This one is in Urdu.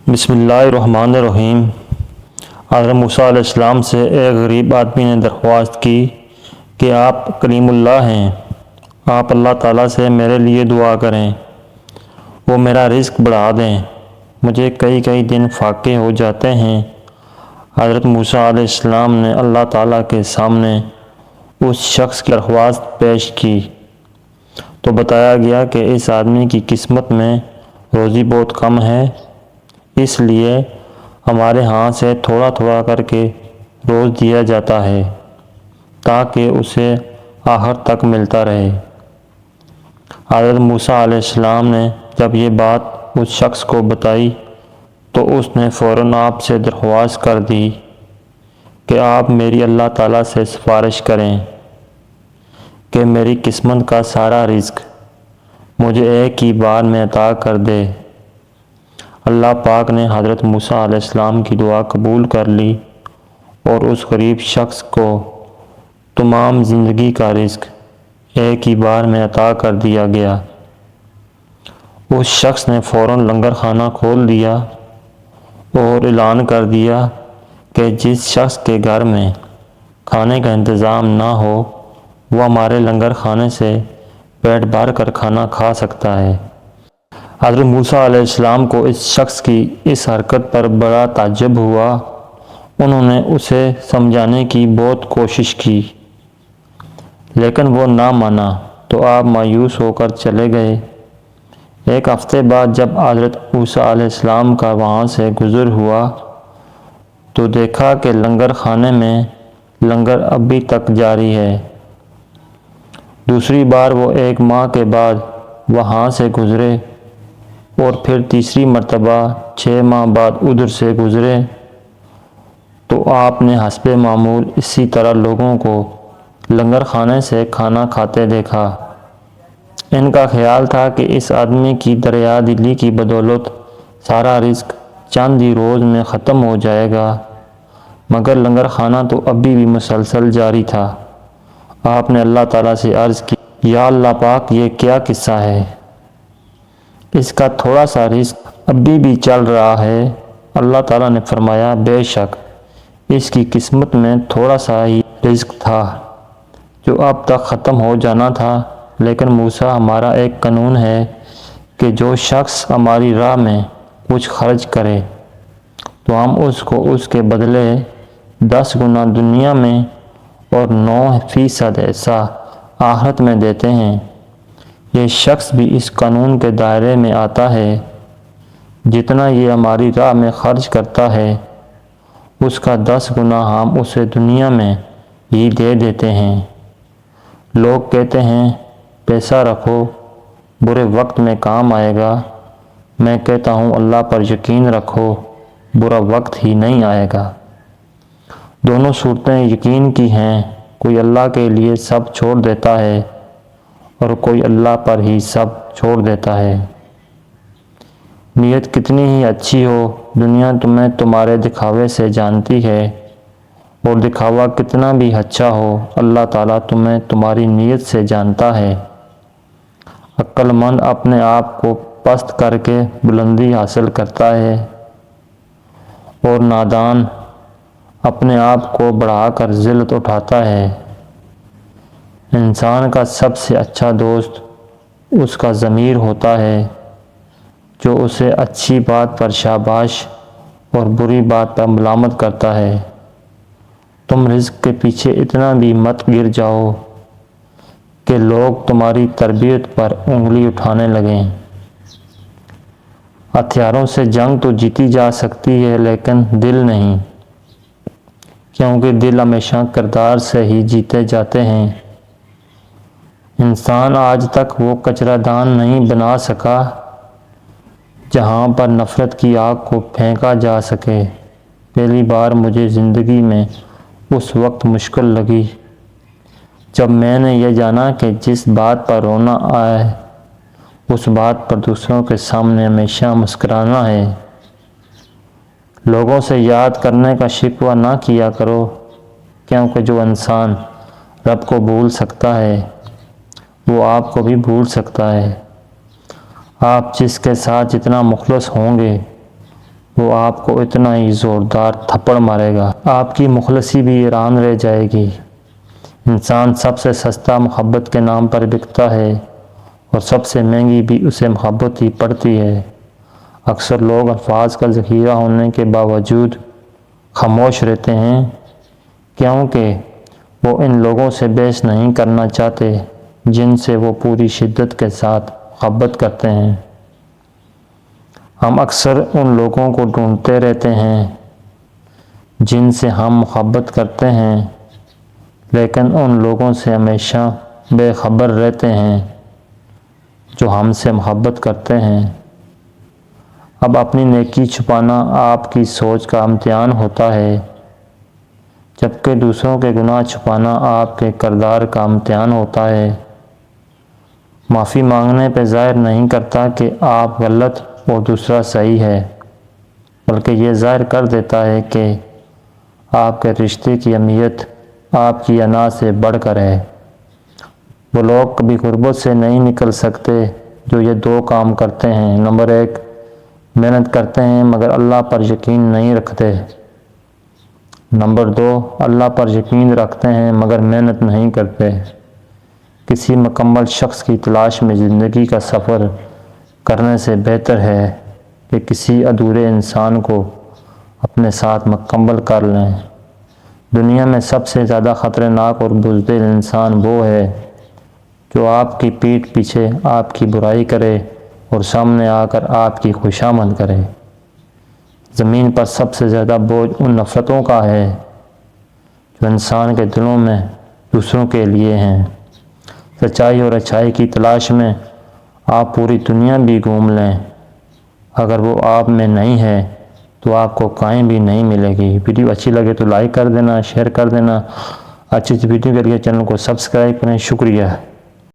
بسم اللہ الرحمن الرحیم۔ حضرت موسیٰ علیہ السلام سے ایک غریب آدمی نے درخواست کی کہ آپ کلیم اللہ ہیں، آپ اللہ تعالیٰ سے میرے لیے دعا کریں، وہ میرا رزق بڑھا دیں، مجھے کئی دن فاقے ہو جاتے ہیں۔ حضرت موسیٰ علیہ السلام نے اللہ تعالیٰ کے سامنے اس شخص کی درخواست پیش کی تو بتایا گیا کہ اس آدمی کی قسمت میں روزی بہت کم ہے، اس لیے ہمارے ہاں سے تھوڑا تھوڑا کر کے روز دیا جاتا ہے تاکہ اسے آخر تک ملتا رہے۔ حضرت موسیٰ علیہ السلام نے جب یہ بات اس شخص کو بتائی تو اس نے فوراً آپ سے درخواست کر دی کہ آپ میری اللہ تعالیٰ سے سفارش کریں کہ میری قسمت کا سارا رزق مجھے ایک ہی بار میں عطا کر دے۔ اللہ پاک نے حضرت موسیٰ علیہ السلام کی دعا قبول کر لی اور اس غریب شخص کو تمام زندگی کا رزق ایک ہی بار میں عطا کر دیا گیا۔ اس شخص نے فوراً لنگر خانہ کھول دیا اور اعلان کر دیا کہ جس شخص کے گھر میں کھانے کا انتظام نہ ہو وہ ہمارے لنگر خانے سے پیٹ بھر کر کھانا کھا سکتا ہے۔ حضرت موسیٰ علیہ السلام کو اس شخص کی اس حرکت پر بڑا تعجب ہوا۔ انہوں نے اسے سمجھانے کی بہت کوشش کی لیکن وہ نہ مانا تو آپ مایوس ہو کر چلے گئے۔ ایک ہفتے بعد جب حضرت موسیٰ علیہ السلام کا وہاں سے گزر ہوا تو دیکھا کہ لنگر خانے میں لنگر ابھی تک جاری ہے۔ دوسری بار وہ ایک ماہ کے بعد وہاں سے گزرے اور پھر تیسری مرتبہ 6 ماہ بعد ادھر سے گزرے تو آپ نے حسب معمول اسی طرح لوگوں کو لنگر خانے سے کھانا کھاتے دیکھا۔ ان کا خیال تھا کہ اس آدمی کی دریا دلی کی بدولت سارا رزق چند ہی روز میں ختم ہو جائے گا، مگر لنگر خانہ تو ابھی بھی مسلسل جاری تھا۔ آپ نے اللہ تعالیٰ سے عرض کی، یا اللہ پاک، یہ کیا قصہ ہے؟ اس کا تھوڑا سا رزق ابھی بھی چل رہا ہے۔ اللہ تعالیٰ نے فرمایا، بے شک اس کی قسمت میں تھوڑا سا ہی رزق تھا جو اب تک ختم ہو جانا تھا، لیکن موسیٰ، ہمارا ایک قانون ہے کہ جو شخص ہماری راہ میں کچھ خرچ کرے تو ہم اس کو اس کے بدلے 10 گنا دنیا میں اور 9% ایسا آخرت میں دیتے ہیں۔ یہ شخص بھی اس قانون کے دائرے میں آتا ہے۔ جتنا یہ ہماری راہ میں خرچ کرتا ہے اس کا 10 گنا ہم اسے دنیا میں ہی دے دیتے ہیں۔ لوگ کہتے ہیں پیسہ رکھو، برے وقت میں کام آئے گا۔ میں کہتا ہوں اللہ پر یقین رکھو، برا وقت ہی نہیں آئے گا۔ دونوں صورتیں یقین کی ہیں، کوئی اللہ کے لیے سب چھوڑ دیتا ہے اور کوئی اللہ پر ہی سب چھوڑ دیتا ہے۔ نیت کتنی ہی اچھی ہو، دنیا تمہیں تمہارے دکھاوے سے جانتی ہے، اور دکھاوا کتنا بھی اچھا ہو، اللہ تعالیٰ تمہیں تمہاری نیت سے جانتا ہے۔ عقل مند اپنے آپ کو پست کر کے بلندی حاصل کرتا ہے اور نادان اپنے آپ کو بڑھا کر ذلت اٹھاتا ہے۔ انسان کا سب سے اچھا دوست اس کا ضمیر ہوتا ہے جو اسے اچھی بات پر شاباش اور بری بات پر ملامت کرتا ہے۔ تم رزق کے پیچھے اتنا بھی مت گر جاؤ کہ لوگ تمہاری تربیت پر انگلی اٹھانے لگیں۔ ہتھیاروں سے جنگ تو جیتی جا سکتی ہے لیکن دل نہیں، کیونکہ دل ہمیشہ کردار سے ہی جیتے جاتے ہیں۔ انسان آج تک وہ کچرا دان نہیں بنا سکا جہاں پر نفرت کی آگ کو پھینکا جا سکے۔ پہلی بار مجھے زندگی میں اس وقت مشکل لگی جب میں نے یہ جانا کہ جس بات پر رونا آئے اس بات پر دوسروں کے سامنے ہمیشہ مسکرانا ہے۔ لوگوں سے یاد کرنے کا شکوہ نہ کیا کرو، کیونکہ جو انسان رب کو بھول سکتا ہے وہ آپ کو بھی بھول سکتا ہے۔ آپ جس کے ساتھ جتنا مخلص ہوں گے وہ آپ کو اتنا ہی زوردار تھپڑ مارے گا، آپ کی مخلصی بھی ایران رہ جائے گی۔ انسان سب سے سستا محبت کے نام پر بکتا ہے اور سب سے مہنگی بھی اسے محبت ہی پڑتی ہے۔ اکثر لوگ الفاظ کا ذخیرہ ہونے کے باوجود خاموش رہتے ہیں، کیونکہ وہ ان لوگوں سے بحث نہیں کرنا چاہتے جن سے وہ پوری شدت کے ساتھ محبت کرتے ہیں۔ ہم اکثر ان لوگوں کو ڈھونڈتے رہتے ہیں جن سے ہم محبت کرتے ہیں، لیکن ان لوگوں سے ہمیشہ بے خبر رہتے ہیں جو ہم سے محبت کرتے ہیں۔ اب اپنی نیکی چھپانا آپ کی سوچ کا امتحان ہوتا ہے، جبکہ دوسروں کے گناہ چھپانا آپ کے کردار کا امتحان ہوتا ہے۔ معافی مانگنے پہ ظاہر نہیں کرتا کہ آپ غلط اور دوسرا صحیح ہے، بلکہ یہ ظاہر کر دیتا ہے کہ آپ کے رشتے کی اہمیت آپ کی انا سے بڑھ کر ہے۔ وہ لوگ کبھی غربت سے نہیں نکل سکتے جو یہ دو کام کرتے ہیں۔ نمبر 1، محنت کرتے ہیں مگر اللہ پر یقین نہیں رکھتے۔ نمبر 2، اللہ پر یقین رکھتے ہیں مگر محنت نہیں کرتے۔ کسی مکمل شخص کی تلاش میں زندگی کا سفر کرنے سے بہتر ہے کہ کسی ادھورے انسان کو اپنے ساتھ مکمل کر لیں۔ دنیا میں سب سے زیادہ خطرناک اور بزدل انسان وہ ہے جو آپ کی پیٹھ پیچھے آپ کی برائی کرے اور سامنے آ کر آپ کی خوشامد کرے۔ زمین پر سب سے زیادہ بوجھ ان نفرتوں کا ہے جو انسان کے دلوں میں دوسروں کے لیے ہیں۔ سچائی اور اچھائی کی تلاش میں آپ پوری دنیا بھی گھوم لیں، اگر وہ آپ میں نہیں ہے تو آپ کو کہیں بھی نہیں ملے گی۔ ویڈیو اچھی لگے تو لائک کر دینا، شیئر کر دینا۔ اچھی ویڈیو کے لیے چینل کو سبسکرائب کریں۔ شکریہ۔